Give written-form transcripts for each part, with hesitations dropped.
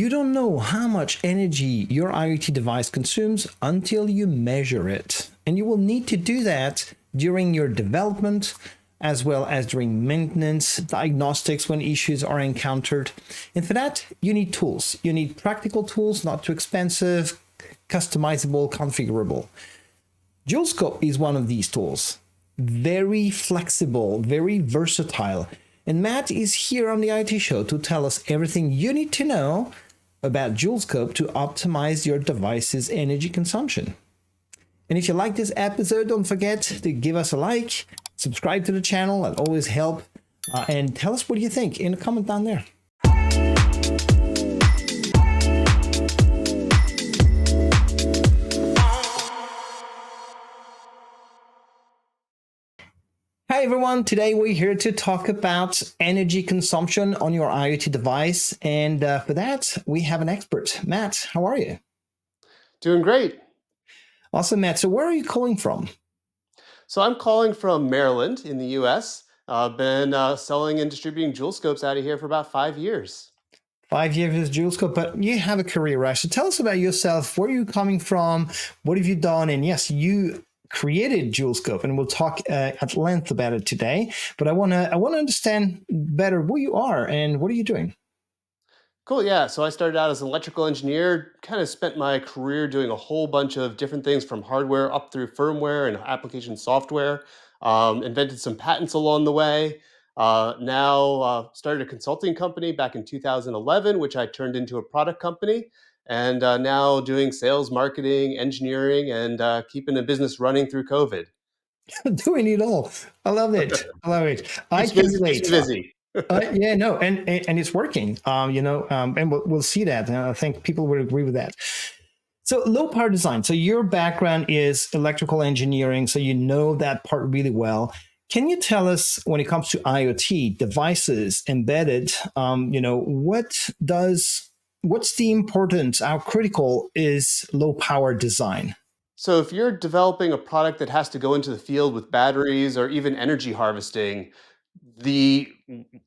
You don't know how much energy your IoT device consumes until you measure it. And you will need to do that during your development, as well as during maintenance, diagnostics when issues are encountered. And for that, you need tools. You need practical tools, not too expensive, customizable, configurable. JouleScope is one of these tools. Very flexible, very versatile. And Matt is here on the IoT show to tell us everything you need to know about JouleScope to optimize your device's energy consumption. And if you like this episode, don't forget to give us a like, subscribe to the channel, that always help, and tell us what you think in the comment down there. Hi everyone, today we're here to talk about energy consumption on your IoT device, and for that we have an expert. Matt, how are you? Doing great. Awesome, Matt. So where are you calling from? So I'm calling from Maryland in the US. I've been selling and distributing JouleScopes out of here for about 5 years. 5 years as JouleScope, but you have a career, right? So tell us about yourself. Where are you coming from? What have you done? And yes, you created JouleScope, and we'll talk at length about it today. But I wanna understand better who you are and what are you doing. Cool, yeah. So I started out as an electrical engineer, kind of spent my career doing a whole bunch of different things from hardware up through firmware and application software. Invented some patents along the way. Now started a consulting company back in 2011, which I turned into a product company. And now doing sales, marketing, engineering, and keeping a business running through COVID. Doing it all. I love it. I love it. I Keeps can busy, keeps relate. me busy. Yeah, no, and it's working. And we'll see that. And I think people would agree with that. So low power design. So your background is electrical engineering, so you know that part really well. Can you tell us when it comes to IoT devices embedded? What's the importance? How critical is low power design? So if you're developing a product that has to go into the field with batteries or even energy harvesting, the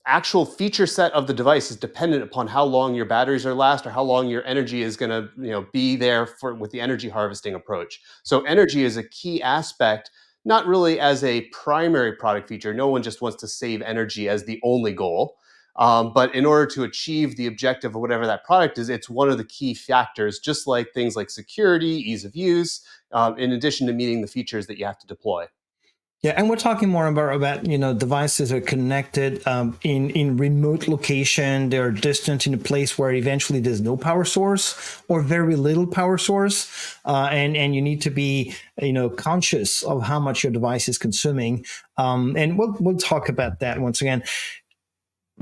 actual feature set of the device is dependent upon how long your batteries are last or how long your energy is going to, be there for with the energy harvesting approach. So energy is a key aspect, not really as a primary product feature. No one just wants to save energy as the only goal. But in order to achieve the objective of whatever that product is, it's one of the key factors, just like things like security, ease of use, in addition to meeting the features that you have to deploy. Yeah, and we're talking more about devices are connected in remote location. They're distant in a place where eventually there's no power source or very little power source, and you need to be conscious of how much your device is consuming. And we'll talk about that once again.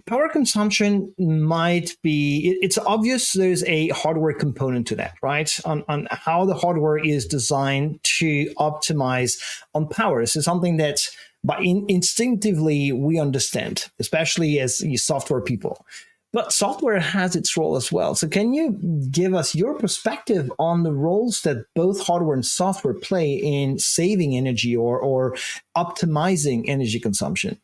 Power consumption might be, it's obvious there's a hardware component to that, right? On how the hardware is designed to optimize on power. This is something that instinctively we understand, especially as software people. But software has its role as well. So can you give us your perspective on the roles that both hardware and software play in saving energy or optimizing energy consumption?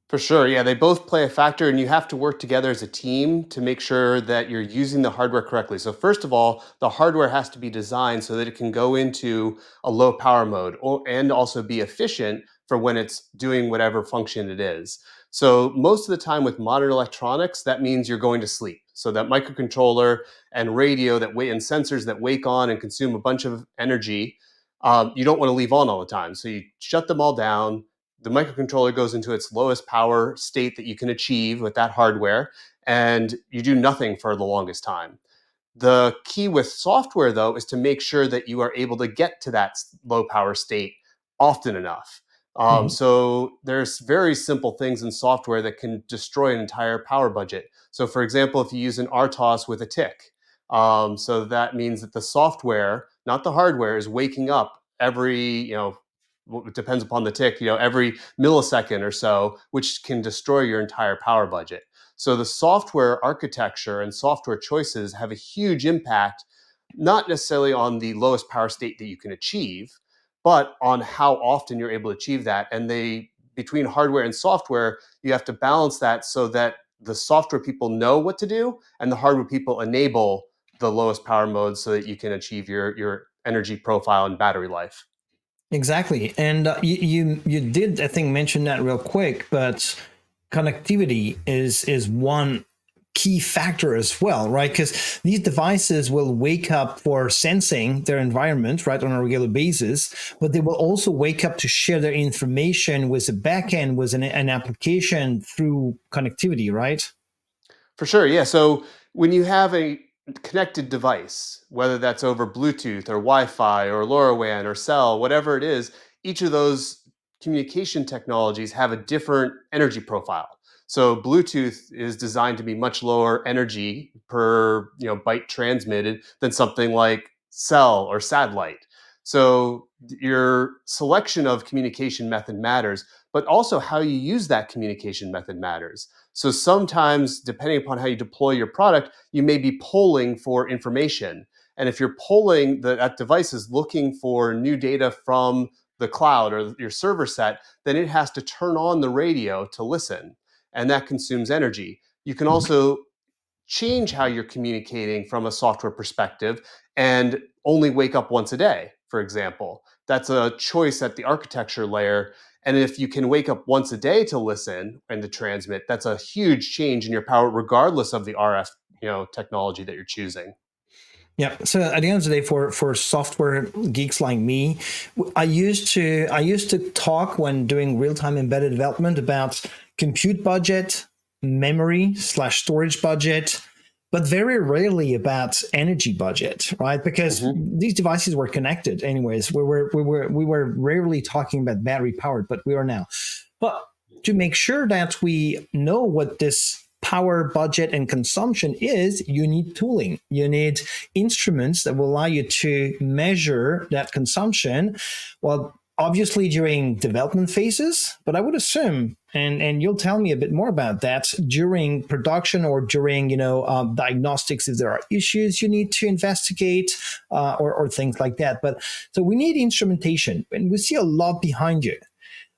For sure. Yeah, they both play a factor, and you have to work together as a team to make sure that you're using the hardware correctly. So, first of all, the hardware has to be designed so that it can go into a low power mode and also be efficient for when it's doing whatever function it is. So, most of the time with modern electronics, that means you're going to sleep. So, that microcontroller and radio and sensors that wake on and consume a bunch of energy, you don't want to leave on all the time. So, you shut them all down. The microcontroller goes into its lowest power state that you can achieve with that hardware, and you do nothing for the longest time. The key with software, though, is to make sure that you are able to get to that low power state often enough. So there's very simple things in software that can destroy an entire power budget. So, for example, if you use an RTOS with a tick, so that means that the software, not the hardware, is waking up every it depends upon the tick, every millisecond or so, which can destroy your entire power budget. So the software architecture and software choices have a huge impact, not necessarily on the lowest power state that you can achieve, but on how often you're able to achieve that. And between hardware and software, you have to balance that so that the software people know what to do, and the hardware people enable the lowest power modes so that you can achieve your energy profile and battery life. Exactly. And you did, I think, mention that real quick, but connectivity is one key factor as well, right? Because these devices will wake up for sensing their environment, right, on a regular basis, but they will also wake up to share their information with a backend, with an application through connectivity, right? For sure, yeah. So when you have a connected device, whether that's over Bluetooth or Wi-Fi or LoRaWAN or cell, whatever it is, each of those communication technologies have a different energy profile. So Bluetooth is designed to be much lower energy per byte transmitted than something like cell or satellite. So your selection of communication method matters, but also how you use that communication method matters. So sometimes, depending upon how you deploy your product, you may be polling for information. And if you're polling, that device is looking for new data from the cloud or your server set, then it has to turn on the radio to listen. And that consumes energy. You can also change how you're communicating from a software perspective and only wake up once a day, for example. That's a choice at the architecture layer. And if you can wake up once a day to listen and to transmit, that's a huge change in your power, regardless of the RF technology that you're choosing. Yeah. So at the end of the day, for software geeks like me, I used to talk when doing real time embedded development about compute budget, memory slash storage budget, but very rarely about energy budget, right? Because Hmm. these devices were connected, anyways. We were rarely talking about battery powered, but we are now. But to make sure that we know what this power budget and consumption is, you need tooling. You need instruments that will allow you to measure that consumption. Well, obviously during development phases, but I would assume, and you'll tell me a bit more about that, during production or during diagnostics, if there are issues you need to investigate, or things like that. But so we need instrumentation, and we see a lot behind you.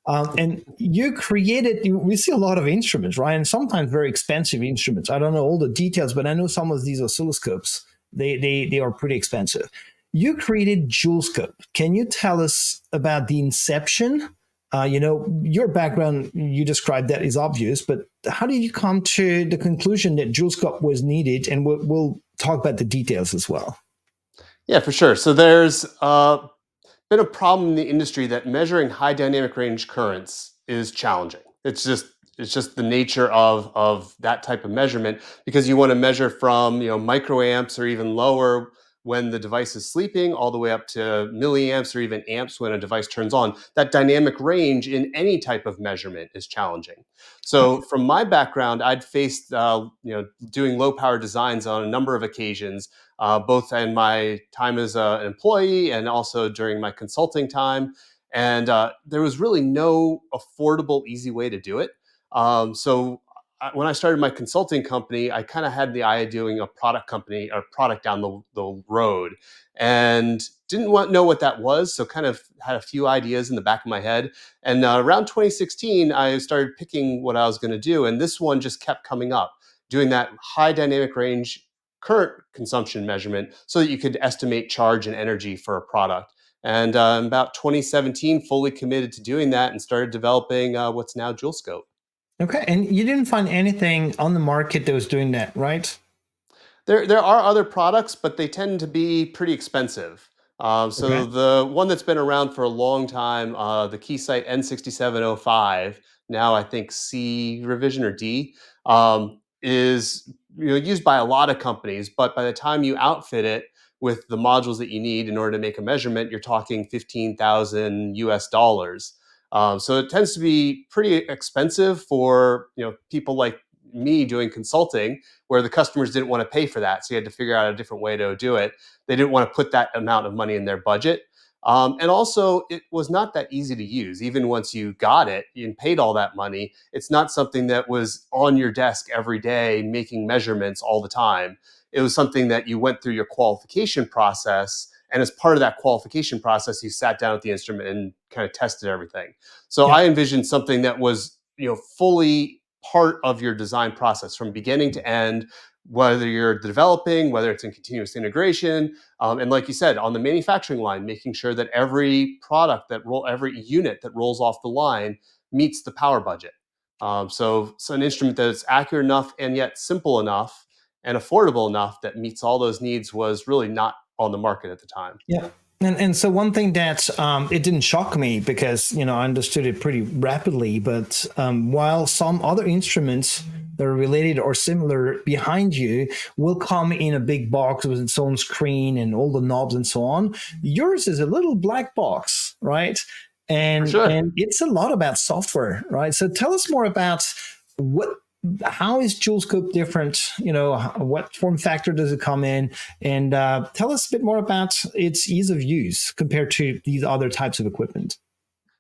And you created, we see a lot of instruments, right? And sometimes very expensive instruments. I don't know all the details, but I know some of these oscilloscopes, they are pretty expensive. You created JouleScope. Can you tell us about the inception? Your background, you described that is obvious, but how did you come to the conclusion that JouleScope was needed? And we'll talk about the details as well. Yeah, for sure. So there's been a problem in the industry that measuring high dynamic range currents is challenging. It's just the nature of that type of measurement, because you want to measure from microamps or even lower when the device is sleeping, all the way up to milliamps or even amps when a device turns on. That dynamic range in any type of measurement is challenging. So from my background, I'd faced doing low power designs on a number of occasions, both in my time as an employee and also during my consulting time. And there was really no affordable, easy way to do it. When I started my consulting company, I kind of had the idea of doing a product company or product down the road, and didn't know what that was. So kind of had a few ideas in the back of my head. And around 2016, I started picking what I was going to do. And this one just kept coming up, doing that high dynamic range current consumption measurement so that you could estimate charge and energy for a product. And in about 2017, fully committed to doing that and started developing what's now JouleScope. Okay. And you didn't find anything on the market that was doing that, right? There are other products, but they tend to be pretty expensive. So Okay. the one that's been around for a long time, the Keysight N6705, now I think C revision or D, is used by a lot of companies. But by the time you outfit it with the modules that you need in order to make a measurement, you're talking 15,000 US dollars. So it tends to be pretty expensive for people like me doing consulting, where the customers didn't want to pay for that. So you had to figure out a different way to do it. They didn't want to put that amount of money in their budget. And also, it was not that easy to use. Even once you got it and paid all that money, it's not something that was on your desk every day making measurements all the time. It was something that you went through your qualification process. And as part of that qualification process, you sat down with the instrument and kind of tested everything. So Yeah. I envisioned something that was fully part of your design process from beginning to end, whether you're developing, whether it's in continuous integration, and like you said, on the manufacturing line, making sure that every every unit that rolls off the line meets the power budget. So an instrument that's accurate enough and yet simple enough and affordable enough that meets all those needs was really not on the market at the time. Yeah. And so one thing that it didn't shock me because I understood it pretty rapidly, but while some other instruments that are related or similar behind you will come in a big box with its own screen and all the knobs and so on, yours is a little black box, right? For And sure. and it's a lot about software, right? So tell us more about what how is JouleScope different? What form factor does it come in? And tell us a bit more about its ease of use compared to these other types of equipment.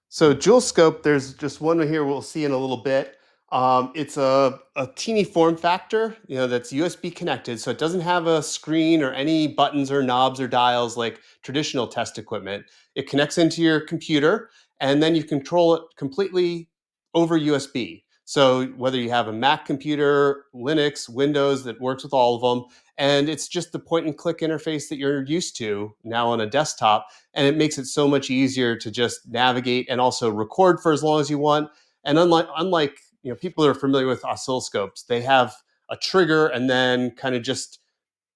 So JouleScope, there's just one here we'll see in a little bit. It's a teeny form factor, that's USB connected, so it doesn't have a screen or any buttons or knobs or dials like traditional test equipment. It connects into your computer, and then you control it completely over USB. So whether you have a Mac computer, Linux, Windows, that works with all of them, and it's just the point and click interface that you're used to now on a desktop, and it makes it so much easier to just navigate and also record for as long as you want. And unlike people that are familiar with oscilloscopes, they have a trigger and then kind of just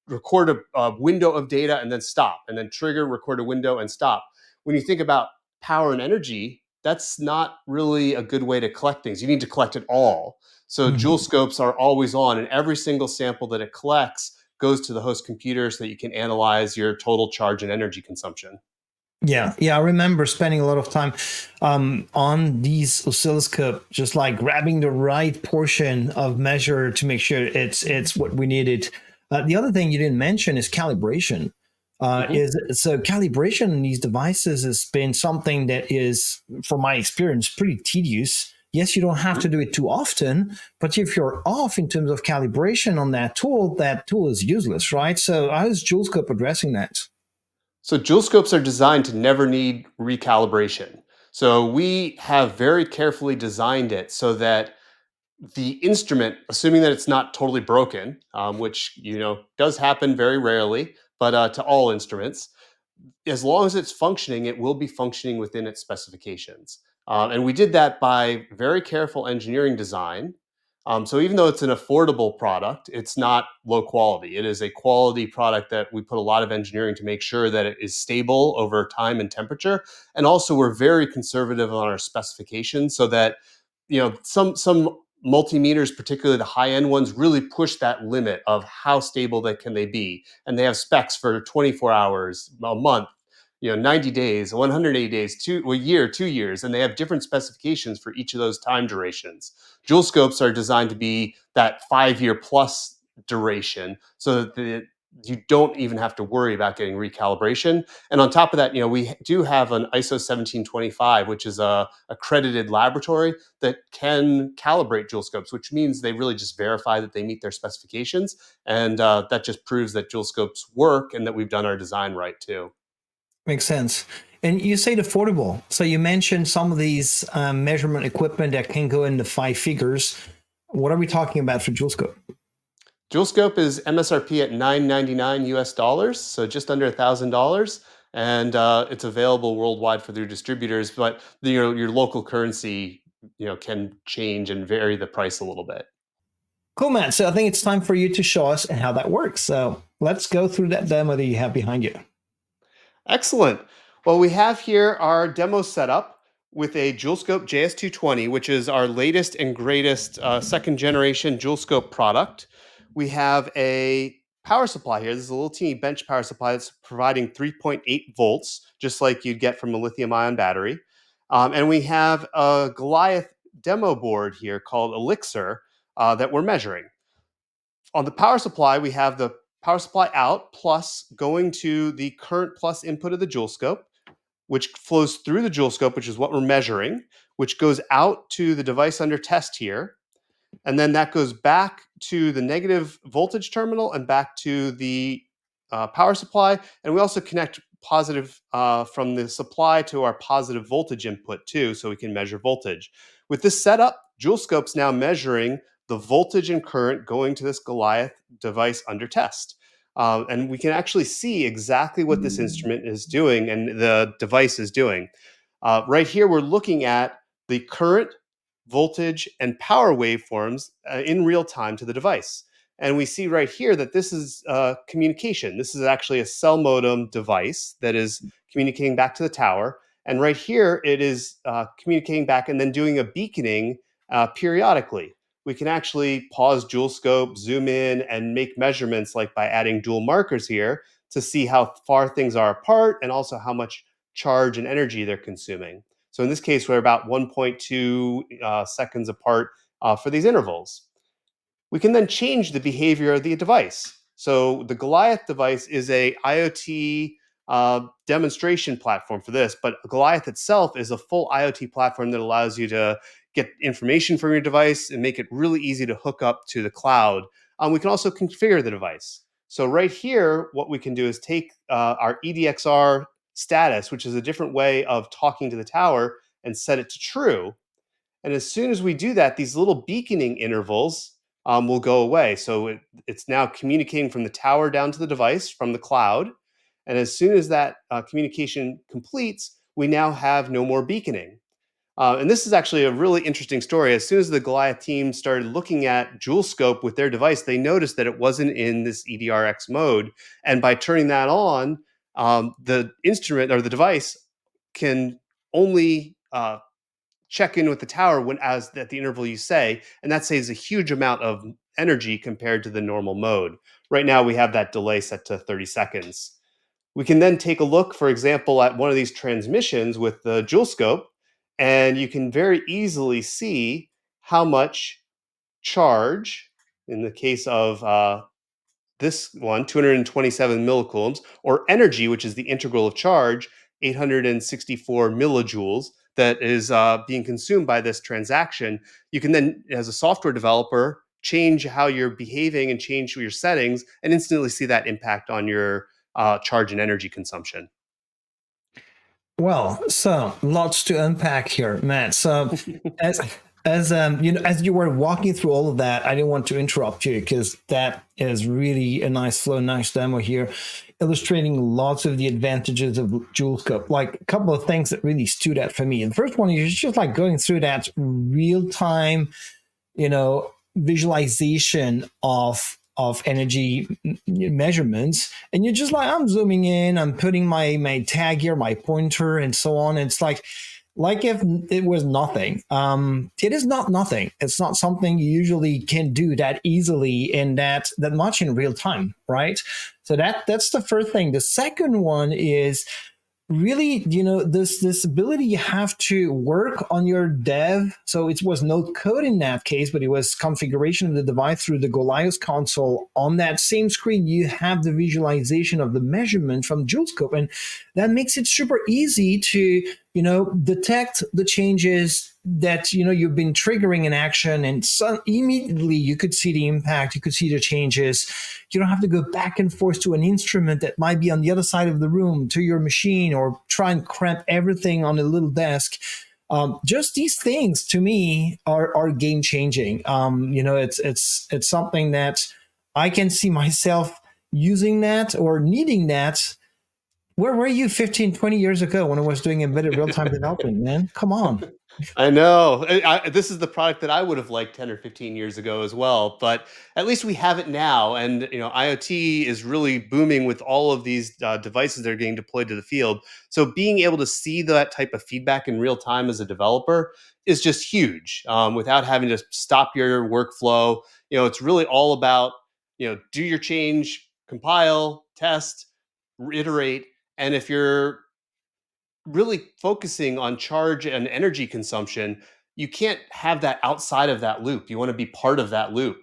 record a window of data and then stop, and then trigger, record a window and stop. When you think about power and energy, that's not really a good way to collect things. You need to collect it all. So Mhm. Joule scopes are always on, and every single sample that it collects goes to the host computer so that you can analyze your total charge and energy consumption. Yeah, yeah, I remember spending a lot of time on these oscilloscope, just like grabbing the right portion of measure to make sure it's what we needed. The other thing you didn't mention is calibration. Mhm. Is so calibration in these devices has been something that is, from my experience, pretty tedious. Yes, you don't have to Mhm. do it too often, but if you're off in terms of calibration on that tool is useless, right? So how is JouleScope addressing that? So Joule scopes are designed to never need recalibration. So we have very carefully designed it so that the instrument, assuming that it's not totally broken, which does happen very rarely, but to all instruments, as long as it's functioning, it will be functioning within its specifications. And we did that by very careful engineering design. So even though it's an affordable product, it's not low quality. It is a quality product that we put a lot of engineering to make sure that it is stable over time and temperature. And also, we're very conservative on our specifications so that some multimeters, particularly the high end ones, really push that limit of how stable they be, and they have specs for 24 hours, a month, 90 days, 180 days, a year, 2 years, and they have different specifications for each of those time durations. Joule scopes are designed to be that 5 year plus duration, so that you don't even have to worry about getting recalibration. And on top of that, we do have an ISO 1725, which is a accredited laboratory that can calibrate Joule scopes, which means they really just verify that they meet their specifications, and that just proves that Joule scopes work and that we've done our design right too. Makes sense. And you said affordable. So you mentioned some of these measurement equipment that can go into five figures. What are we talking about for JouleScope? JouleScope is MSRP at $999 US, so just under $1,000, and it's available worldwide for their distributors. But your local currency, can change and vary the price a little bit. Cool, man. So I think it's time for you to show us how that works. So let's go through that demo that you have behind you. Excellent. Well, we have here our demo setup with a JouleScope JS220, which is our latest and greatest second generation JouleScope product. We have a power supply here. This is a little teeny bench power supply that's providing 3.8 volts, just like you'd get from a lithium ion battery. And we have a Golioth demo board here called Elixir that we're measuring. On the power supply, we have the power supply out plus going to the current plus input of the JouleScope, which flows through the JouleScope, which is what we're measuring, which goes out to the device under test here. And then that goes back to the negative voltage terminal and back to the power supply. And we also connect positive from the supply to our positive voltage input too, so we can measure voltage. With this setup, JouleScope's now measuring the voltage and current going to this Golioth device under test. And we can actually see exactly what this instrument is doing and the device is doing. Right here, we're looking at the current, voltage, and power waveforms in real time to the device. And we see right here that this is communication. This is actually a cell modem device that is communicating back to the tower. And right here, it is communicating back and then doing a beaconing periodically. We can actually pause JouleScope, zoom in, and make measurements like by adding dual markers here to see how far things are apart and also how much charge and energy they're consuming. So in this case, we're about 1.2 seconds apart for these intervals. We can then change the behavior of the device. So the Golioth device is a IoT demonstration platform for this, but Golioth itself is a full IoT platform that allows you to get information from your device and make it really easy to hook up to the cloud. We can also configure the device. So right here, what we can do is take our EDXR status, which is a different way of talking to the tower, and set it to true. And as soon as we do that, these little beaconing intervals will go away. So it's now communicating from the tower down to the device from the cloud. And as soon as that communication completes, we now have no more beaconing. And this is actually a really interesting story. As soon as the Golioth team started looking at JouleScope with their device, they noticed that it wasn't in this EDRX mode. And by turning that on, the instrument or the device can only check in with the tower when as at the interval you say, and that saves a huge amount of energy compared to the normal mode. Right now, we have that delay set to 30 seconds. We can then take a look, for example, at one of these transmissions with the JouleScope, and you can very easily see how much charge, in the case of this one, 227 millicoulombs, or energy, which is the integral of charge, 864 millijoules, that is being consumed by this transaction. You can then, as a software developer, change how you're behaving and change your settings and instantly see that impact on your charge and energy consumption. Well, so lots to unpack here, Matt. So as as you were walking through all of that, I didn't want to interrupt you because that is really a nice flow, nice demo here, illustrating lots of the advantages of JouleScope. Like a couple of things that really stood out for me. And the first one is just like going through that real time, visualization of energy measurements, and you're just like, I'm zooming in, I'm putting my tag here, my pointer, and so on. It's like if it was nothing. It is not nothing. It's not something you usually can do that easily and that much in real time, right? So that's the first thing. The second one is really, this ability you have to work on your dev. So it was no code in that case, but it was configuration of the device through the Golioth console. On that same screen, you have the visualization of the measurement from JouleScope, and that makes it super easy to detect the changes that you've been triggering an action, and so immediately you could see the impact, you could see the changes. You don't have to go back and forth to an instrument that might be on the other side of the room to your machine, or try and cramp everything on a little desk. Just these things to me are game changing. It's something that I can see myself using that or needing that. Where were you 15, 20 years ago when I was doing embedded real-time development, man? Come on. I know. This is the product that I would have liked 10 or 15 years ago as well, but at least we have it now. And IoT is really booming with all of these devices that are getting deployed to the field. So being able to see that type of feedback in real time as a developer is just huge. Without having to stop your workflow, it's really all about do your change, compile, test, iterate, and if you're really focusing on charge and energy consumption, you can't have that outside of that loop. You want to be part of that loop.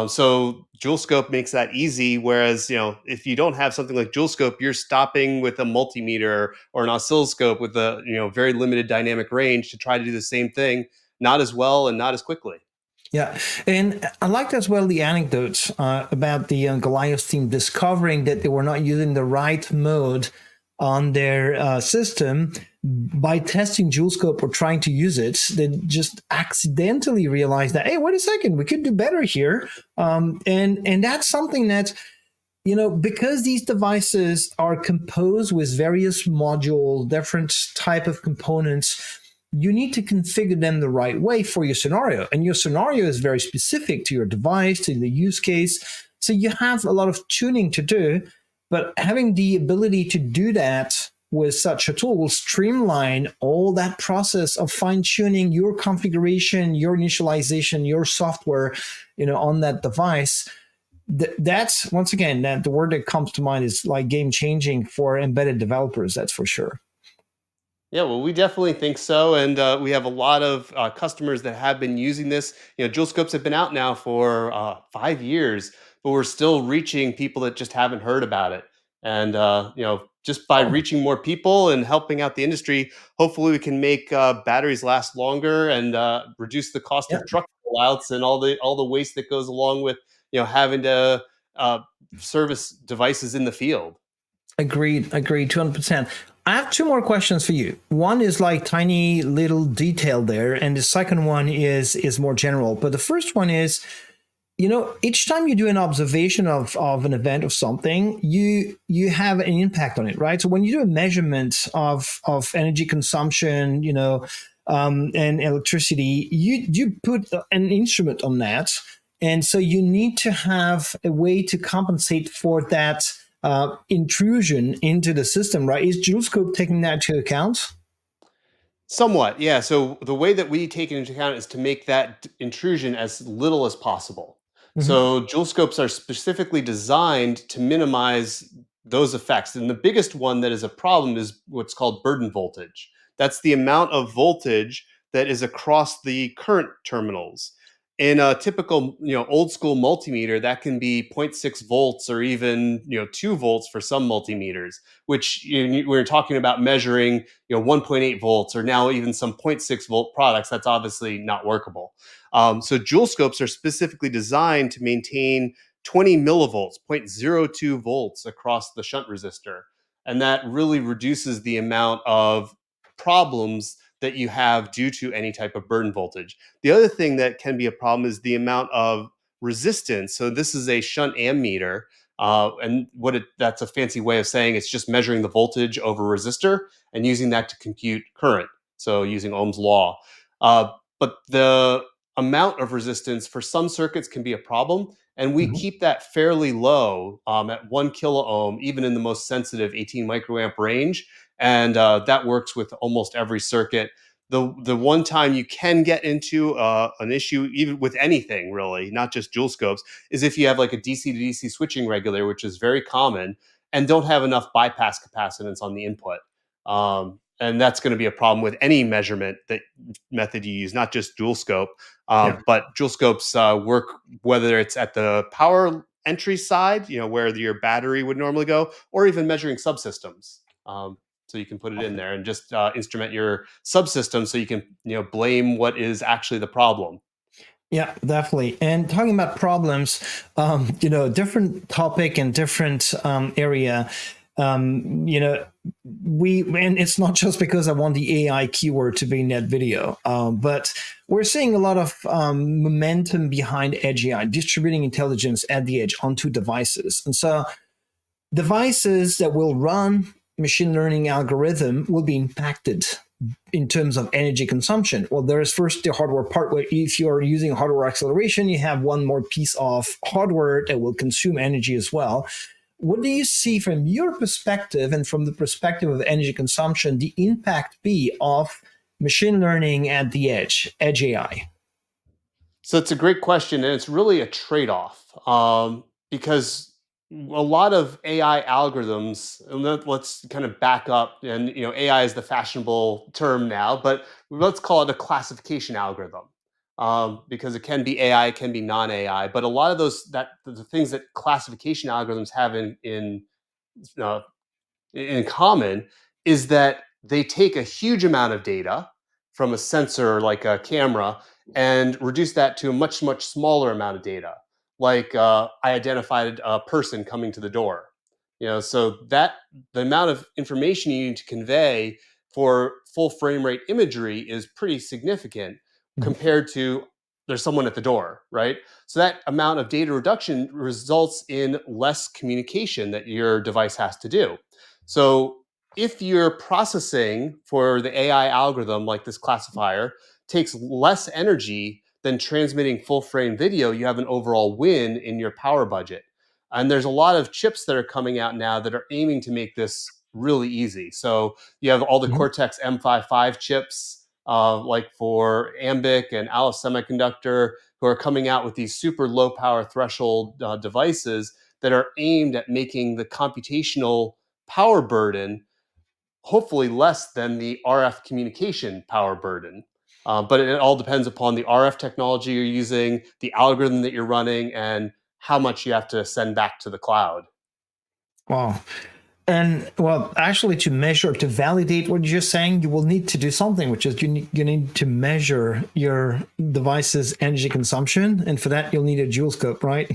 So JouleScope makes that easy. Whereas, if you don't have something like JouleScope, you're stopping with a multimeter or an oscilloscope with a very limited dynamic range to try to do the same thing, not as well and not as quickly. Yeah, and I liked as well the anecdotes about the Golioth team discovering that they were not using the right mode on their system by testing JouleScope or trying to use it, they just accidentally realized that, hey, wait a second, we could do better here. And that's something that, because these devices are composed with various modules, different type of components, you need to configure them the right way for your scenario. And your scenario is very specific to your device, to the use case. So you have a lot of tuning to do, but having the ability to do that with such a tool will streamline all that process of fine tuning your configuration, your initialization, your software, on that device. That's once again that the word that comes to mind is like game changing for embedded developers. That's for sure. Yeah, well, we definitely think so, and we have a lot of customers that have been using this. Jewel scopes have been out now for 5 years, but we're still reaching people that just haven't heard about it. And just by Oh, reaching more people and helping out the industry, hopefully we can make batteries last longer and reduce the cost yeah. of truck rollouts and all the waste that goes along with having to uh, service devices in the field. Agreed, 200%. I have two more questions for you. One is like tiny little detail there, and the second one is more general. But the first one is, each time you do an observation of an event of something, you have an impact on it, right? So when you do a measurement of energy consumption, and electricity, you put an instrument on that, and so you need to have a way to compensate for that intrusion into the system, right? Is JouleScope taking that into account? Somewhat, yeah. So the way that we take it into account is to make that intrusion as little as possible. Mm-hmm. So jewel scopes are specifically designed to minimize those effects. And the biggest one that is a problem is what's called burden voltage. That's the amount of voltage that is across the current terminals. In a typical, old school multimeter, that can be zero point 0.6 volts or even, 2 volts for some multimeters, which we're talking about measuring 1.8 volts or now even some zero point 0.6 volt products. That's obviously not workable. So jewel scopes are specifically designed to maintain 20 millivolts, 0.02 volts across the shunt resistor. And that really reduces the amount of problems that you have due to any type of burden voltage. The other thing that can be a problem is the amount of resistance. So this is a shunt ammeter, and that's a fancy way of saying it's just measuring the voltage over resistor and using that to compute current. So using Ohm's law. But the amount of resistance for some circuits can be a problem. And we Mm-hmm. keep that fairly low at 1 kiloohm, even in the most sensitive 18 microamp range. And that works with almost every circuit. The one time you can get into an issue, even with anything really, not just jewel scopes, is if you have like a DC to DC switching regulator, which is very common, and don't have enough bypass capacitance on the input. And that's going to be a problem with any measurement that method you use, not just jewel scope. Yeah. But jewel scopes work whether it's at the power entry side, where your battery would normally go, or even measuring subsystems. So you can put it in there and just instrument your subsystem so you can blame what is actually the problem. Yeah, definitely. And talking about problems, different topic and different area. We and it's not just because I want the AI keyword to be in that video, but we're seeing a lot of momentum behind edge AI, distributing intelligence at the edge onto devices, and so devices that will run machine learning algorithm will be impacted in terms of energy consumption. Well, there is first the hardware part where if you're using hardware acceleration, you have one more piece of hardware that will consume energy as well. What do you see from your perspective and from the perspective of energy consumption, the impact be of machine learning at the edge AI? So it's a great question, and it's really a trade-off because a lot of AI algorithms. And let's kind of back up, and AI is the fashionable term now, but let's call it a classification algorithm because it can be AI, it can be non-AI, but a lot of the things that classification algorithms have uh, in common is that they take a huge amount of data from a sensor like a camera and reduce that to a much, much smaller amount of data. Like I identified a person coming to the door. So that the amount of information you need to convey for full frame rate imagery is pretty significant compared to there's someone at the door, right? So that amount of data reduction results in less communication that your device has to do. So if your processing for the AI algorithm, like this classifier, takes less energy than transmitting full frame video, you have an overall win in your power budget. And there's a lot of chips that are coming out now that are aiming to make this really easy. So you have all the Mhm. Cortex M55 chips, like for Ambic and Alice Semiconductor, who are coming out with these super low power threshold devices that are aimed at making the computational power burden hopefully less than the RF communication power burden. But it all depends upon the RF technology you're using, the algorithm that you're running, and how much you have to send back to the cloud. Wow. And well, actually, to measure, to validate what you're saying, you will need to do something, which is you need to measure your device's energy consumption. And for that, you'll need a JouleScope, right?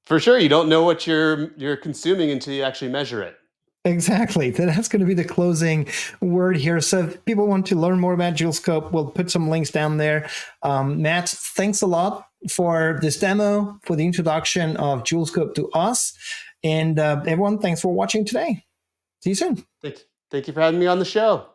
For sure, you don't know what you're consuming until you actually measure it. Exactly. That's going to be the closing word here. So if people want to learn more about JouleScope, we'll put some links down there. Matt, thanks a lot for this demo, for the introduction of JouleScope to us. And everyone, thanks for watching today. See you soon. Thank you for having me on the show.